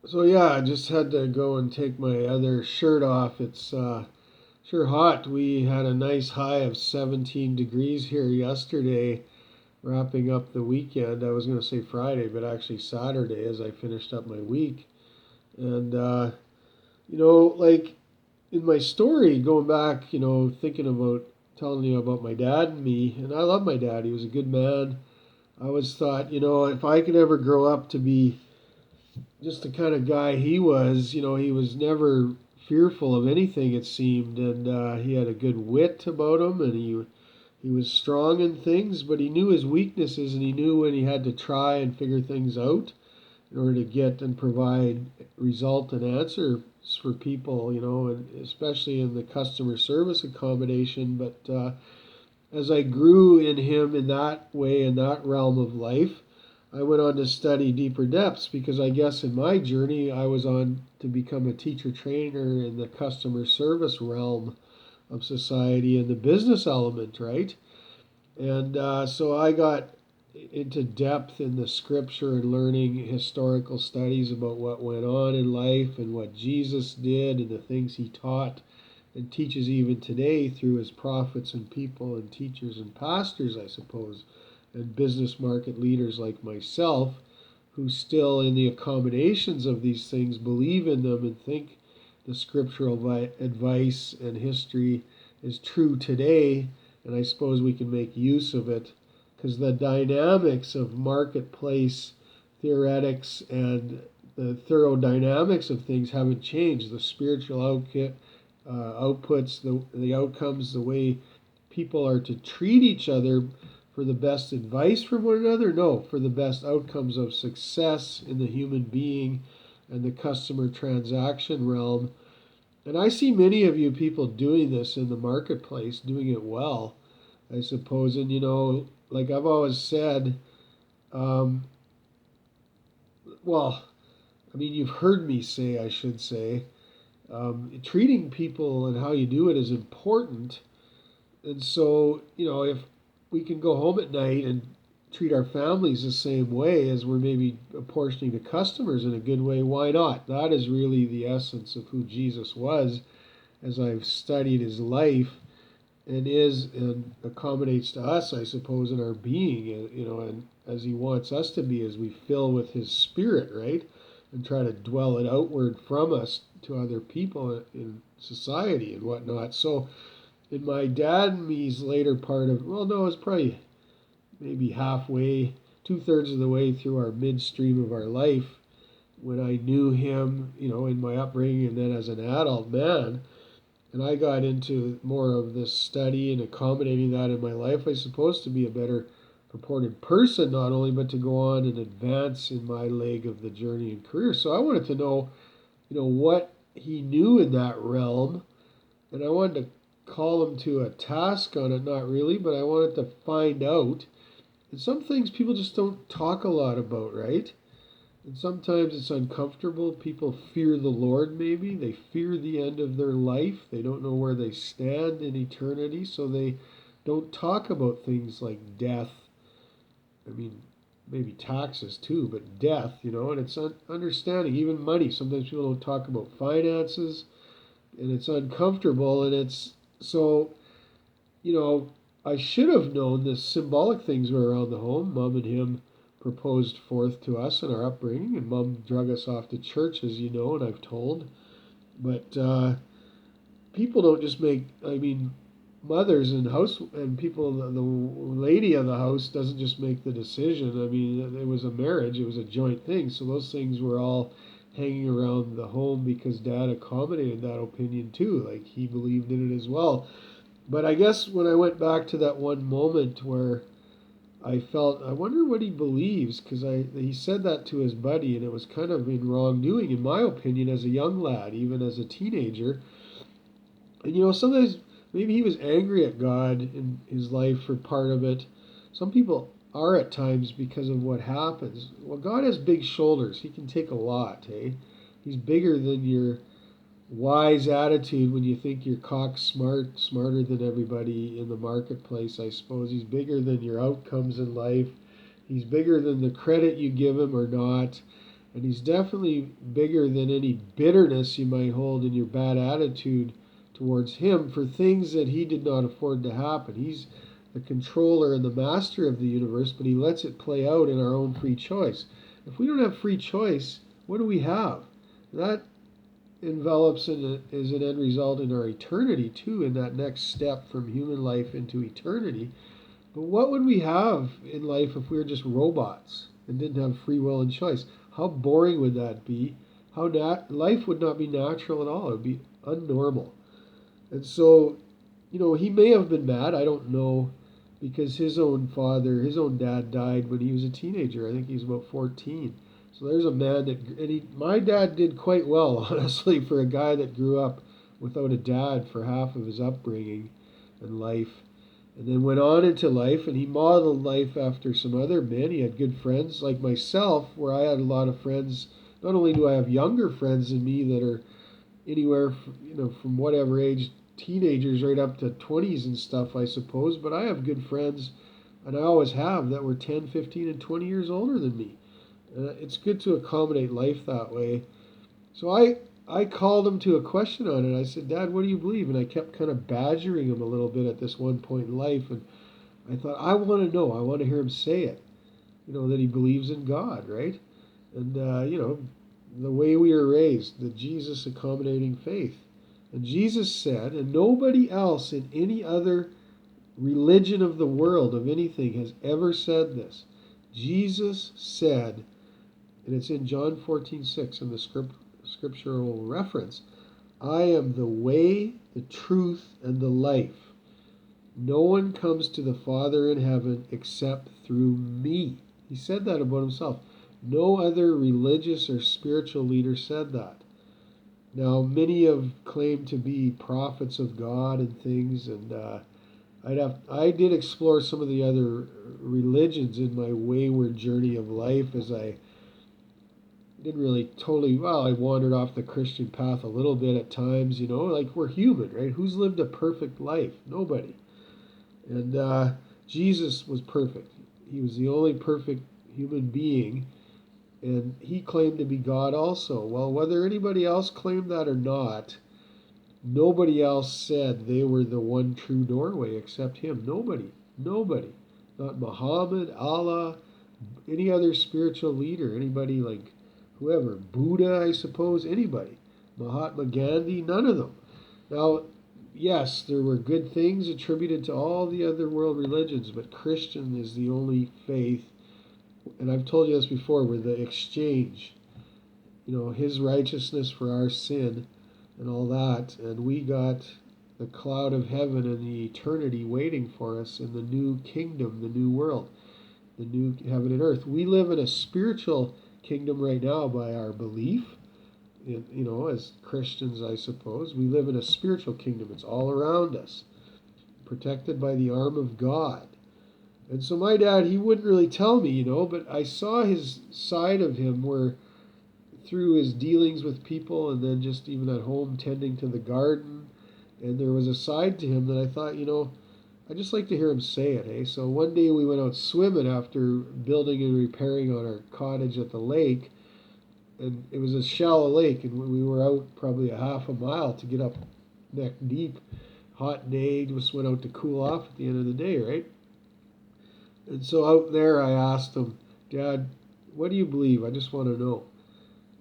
So yeah, I just had to go and take my other shirt off. It's sure hot. We had a nice high of 17 degrees here yesterday, wrapping up the weekend. I was going to say Friday, but actually Saturday as I finished up my week. And like in my story, going back, thinking about telling you about my dad and me, and I love my dad. He was a good man. I always thought, if I could ever grow up to be just the kind of guy he was. He was never fearful of anything, it seemed, and he had a good wit about him, and he was strong in things, but he knew his weaknesses, and he knew when he had to try and figure things out in order to get and provide result and answers for people, and especially in the customer service accommodation. But as I grew in him in that way, in that realm of life, I went on to study deeper depths because I guess in my journey I was on to become a teacher trainer in the customer service realm of society and the business element, right? And so I got into depth in the scripture and learning historical studies about what went on in life and what Jesus did and the things he taught and teaches even today through his prophets and people and teachers and pastors, I suppose, and business market leaders like myself who still, in the accommodations of these things, believe in them and think the scriptural advice and history is true today. And I suppose we can make use of it because the dynamics of marketplace theoretics and the thorough dynamics of things haven't changed. The spiritual outputs, the outcomes, the way people are to treat each other for the best advice from one another? No, for the best outcomes of success in the human being and the customer transaction realm. And I see many of you people doing this in the marketplace, doing it well, I suppose. And, like I've always said, um, well, I mean, you've heard me say, I should say, treating people and how you do it is important. And so, if we can go home at night and treat our families the same way as we're maybe apportioning to customers in a good way, why not? That is really the essence of who Jesus was as I've studied his life and is and accommodates to us, I suppose, in our being, and as he wants us to be as we fill with his spirit, right? And try to dwell it outward from us to other people in society and whatnot. So, in my dad and me's later part of, well, no, it's probably maybe halfway, 2/3 of the way through our midstream of our life, when I knew him, in my upbringing and then as an adult man, and I got into more of this study and accommodating that in my life, I suppose, to be a better purported person, not only, but to go on and advance in my leg of the journey and career. So I wanted to know, what he knew in that realm, and I wanted to call him to a task on it, not really, but I wanted to find out. And some things people just don't talk a lot about, right? And sometimes it's uncomfortable. People fear the Lord, maybe. They fear the end of their life. They don't know where they stand in eternity, so they don't talk about things like death. I mean, maybe taxes too, but death, and it's understanding, even money. Sometimes people don't talk about finances, and it's uncomfortable, and it's so, you know, I should have known the symbolic things were around the home. Mom and him proposed forth to us in our upbringing, and Mom drug us off to church, as you know, and I've told. But people don't just make. I mean, mothers and house and people. The lady of the house doesn't just make the decision. I mean, it was a marriage. It was a joint thing. So those things were all hanging around the home because Dad accommodated that opinion too. Like he believed in it as well. But I guess when I went back to that one moment where I felt, I wonder what he believes, because he said that to his buddy, and it was kind of in wrongdoing, in my opinion, as a young lad, even as a teenager. And sometimes maybe he was angry at God in his life for part of it. Some people are at times because of what happens. Well, God has big shoulders. He can take a lot, eh? He's bigger than your wise attitude when you think you're cock smart, smarter than everybody in the marketplace, I suppose. He's bigger than your outcomes in life. He's bigger than the credit you give him or not. And he's definitely bigger than any bitterness you might hold in your bad attitude towards him for things that he did not afford to happen. He's the controller and the master of the universe, but he lets it play out in our own free choice. If we don't have free choice, what do we have? That envelops and is an end result in our eternity too, in that next step from human life into eternity. But what would we have in life if we were just robots and didn't have free will and choice? How boring would that be? Life would not be natural at all. It would be unnormal. And so, he may have been mad. I don't know, because his own dad died when he was a teenager. I think he was about 14. So there's a man my dad did quite well, honestly, for a guy that grew up without a dad for half of his upbringing and life. And then went on into life, and he modeled life after some other men. He had good friends like myself, where I had a lot of friends. Not only do I have younger friends than me that are anywhere from whatever age, teenagers right up to 20s and stuff, I suppose, but I have good friends, and I always have, that were 10, 15, and 20 years older than me. It's good to accommodate life that way. So I called him to a question on it. I said, Dad, what do you believe? And I kept kind of badgering him a little bit at this one point in life. And I thought, I want to know. I want to hear him say it, that he believes in God, right? And, the way we were raised, the Jesus accommodating faith. And Jesus said, and nobody else in any other religion of the world, of anything, has ever said this. Jesus said, and it's in John 14:6 in the scriptural reference, I am the way, the truth, and the life. No one comes to the Father in heaven except through me. He said that about himself. No other religious or spiritual leader said that. Now, many have claimed to be prophets of God and things, and I did explore some of the other religions in my wayward journey of life, as I didn't really I wandered off the Christian path a little bit at times, like we're human, right? Who's lived a perfect life? Nobody. And Jesus was perfect. He was the only perfect human being, and he claimed to be God also. Well, whether anybody else claimed that or not, nobody else said they were the one true doorway except him. Nobody. Nobody. Not Muhammad, Allah, any other spiritual leader, anybody like whoever, Buddha, I suppose, anybody, Mahatma Gandhi, none of them. Now, yes, there were good things attributed to all the other world religions, but Christian is the only faith, and I've told you this before, where the exchange, his righteousness for our sin and all that, and we got the cloud of heaven and the eternity waiting for us in the new kingdom, the new world, the new heaven and earth. We live in a spiritual kingdom right now by our belief. As Christians, I suppose, we live in a spiritual kingdom. It's all around us, protected by the arm of God. And so my dad, he wouldn't really tell me, but I saw his side of him where through his dealings with people and then just even at home tending to the garden, and there was a side to him that I thought, I'd just like to hear him say it, eh? So one day we went out swimming after building and repairing on our cottage at the lake, and it was a shallow lake, and we were out probably a half a mile to get up neck deep. Hot day, just went out to cool off at the end of the day, right? And so out there I asked him, Dad, what do you believe? I just want to know.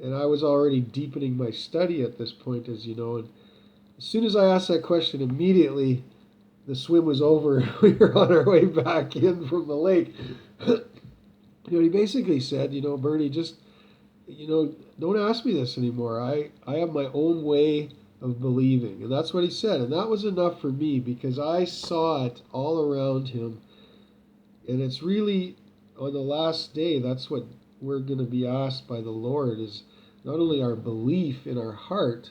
And I was already deepening my study at this point, as you know, and as soon as I asked that question, immediately the swim was over. We were on our way back in from the lake. He basically said, Bernie, just, don't ask me this anymore. I have my own way of believing. And that's what he said. And that was enough for me, because I saw it all around him. And it's really, on the last day, that's what we're going to be asked by the Lord, is not only our belief in our heart,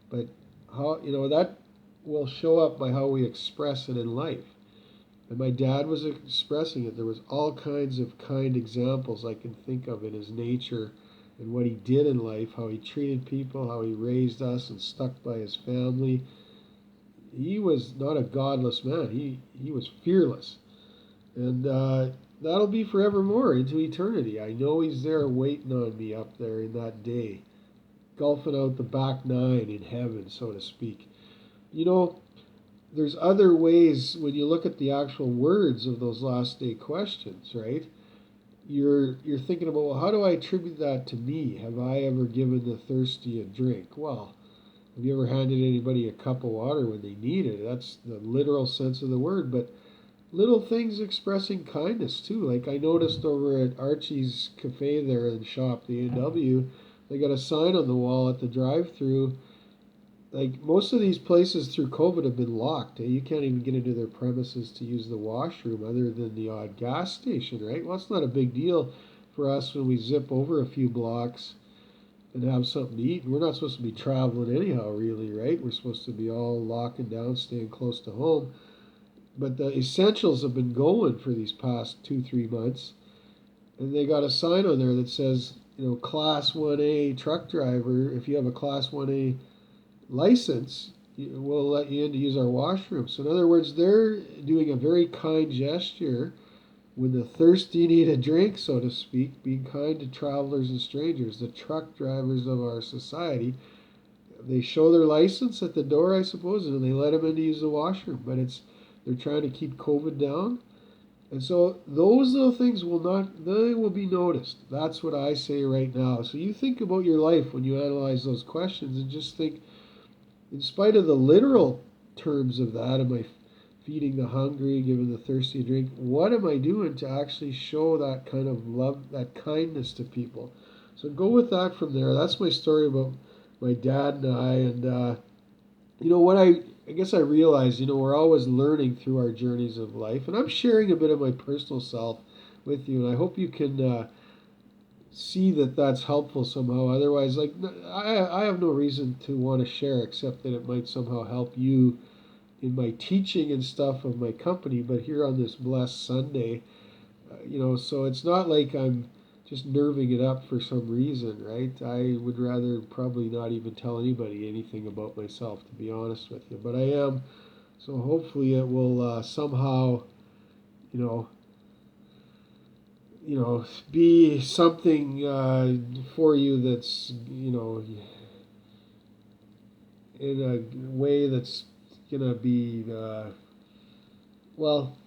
but how, that will show up by how we express it in life. And my dad was expressing it. There was all kinds of kind examples I can think of in his nature and what he did in life, how he treated people, how he raised us and stuck by his family. He was not a godless man. He was fearless. And that'll be forevermore into eternity. I know He's there waiting on me up there in that day, golfing out the back nine in heaven, so to speak. You know, there's other ways when you look at the actual words of those last day questions, right? You're thinking about, well, how do I attribute that to me? Have I ever given the thirsty a drink? Well, have you ever handed anybody a cup of water when they need it? That's the literal sense of the word. But little things expressing kindness too. Like I noticed over at Archie's Cafe there in shop, the A&W, they got a sign on the wall at the drive-through. Like most of these places through COVID have been locked. You can't even get into their premises to use the washroom other than the odd gas station, right? Well, it's not a big deal for us when we zip over a few blocks and have something to eat. We're not supposed to be traveling anyhow, really, right? We're supposed to be all locking down, staying close to home. But the essentials have been going for these past 2-3 months, and they got a sign on there that says, Class 1A truck driver. If you have a Class 1A license, we'll let you in to use our washroom. So in other words, they're doing a very kind gesture when the thirsty need a drink, so to speak, being kind to travelers and strangers, the truck drivers of our society. They show their license at the door, I suppose, and they let them in to use the washroom. But they're trying to keep COVID down. And so those little things they will be noticed. That's what I say right now. So you think about your life when you analyze those questions and just think, in spite of the literal terms of that, am I feeding the hungry, giving the thirsty a drink? What am I doing to actually show that kind of love, that kindness to people? So go with that from there. That's my story about my dad and I. And what I guess I realized, we're always learning through our journeys of life. And I'm sharing a bit of my personal self with you. And I hope you can see that that's helpful somehow. Otherwise, like I have no reason to want to share except that it might somehow help you in my teaching and stuff of my company. But here on this blessed Sunday, so it's not like I'm just nerving it up for some reason, right? I would rather probably not even tell anybody anything about myself, to be honest with you. But I am, so hopefully it will somehow, you know, be something for you that's, in a way that's gonna be, well,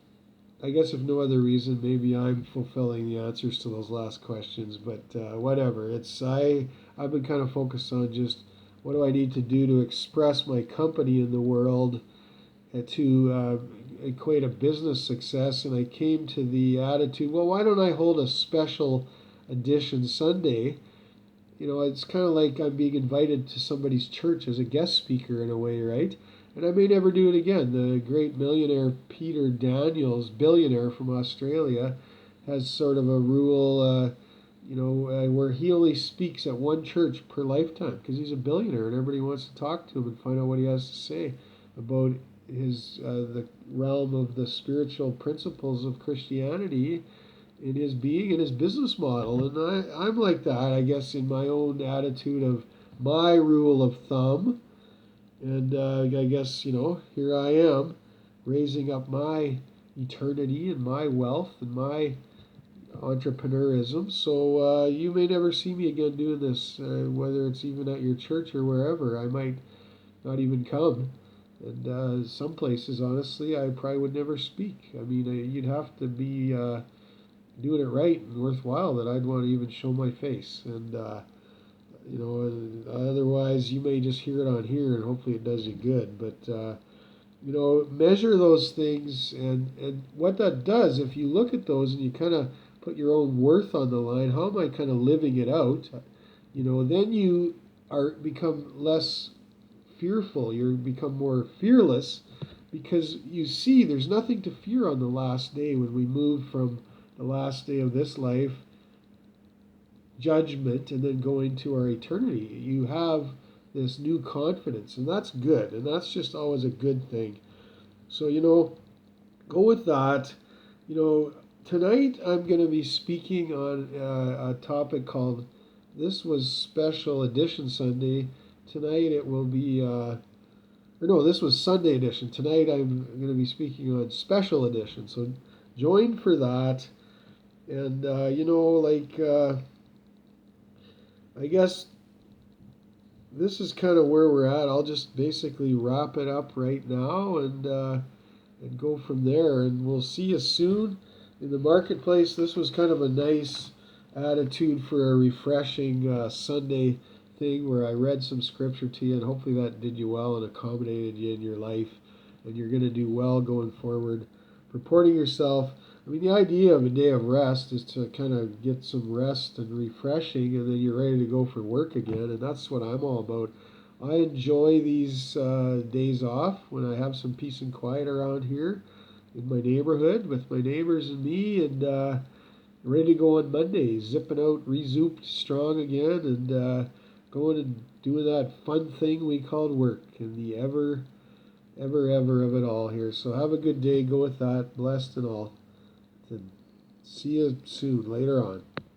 I guess if no other reason, maybe I'm fulfilling the answers to those last questions. But whatever. I've been kind of focused on just what do I need to do to express my company in the world to equate a business success. And I came to the attitude, well, why don't I hold a special edition Sunday? It's kind of like I'm being invited to somebody's church as a guest speaker in a way, right? And I may never do it again. The great millionaire Peter Daniels, billionaire from Australia, has sort of a rule, where he only speaks at one church per lifetime because he's a billionaire and everybody wants to talk to him and find out what he has to say about the realm of the spiritual principles of Christianity in his being and his business model. And I'm like that, I guess, in my own attitude of my rule of thumb. And I guess, here I am raising up my eternity and my wealth and my entrepreneurism. So you may never see me again doing this, whether it's even at your church or wherever. I might not even come. And some places, honestly, I probably would never speak. I mean, you'd have to be doing it right and worthwhile that I'd want to even show my face. And otherwise you may just hear it on here and hopefully it does you good. But measure those things, and what that does, if you look at those and you kind of put your own worth on the line, how am I kind of living it out? Then you become less fearful. You become more fearless because you see there's nothing to fear on the last day when we move from the last day of this life, judgment, and then going to our eternity. You have this new confidence, and that's good, and that's just always a good thing. So, go with that. Tonight I'm going to be speaking on a topic called, this was Special Edition Sunday. Tonight it will be, this was Sunday edition. Tonight I'm going to be speaking on Special Edition. So join for that. And, I guess this is kind of where we're at. I'll just basically wrap it up right now and go from there. And we'll see you soon in the marketplace. This was kind of a nice attitude for a refreshing Sunday thing where I read some scripture to you, and hopefully that did you well and accommodated you in your life. And you're going to do well going forward. Purporting yourself. I mean, the idea of a day of rest is to kind of get some rest and refreshing, and then you're ready to go for work again. And that's what I'm all about. I enjoy these days off when I have some peace and quiet around here in my neighborhood with my neighbors and me, and ready to go on Monday, zipping out, rezooped, strong again, and going and doing that fun thing we called work and the ever of it all here. So have a good day. Go with that. Blessed and all. And see you soon later on.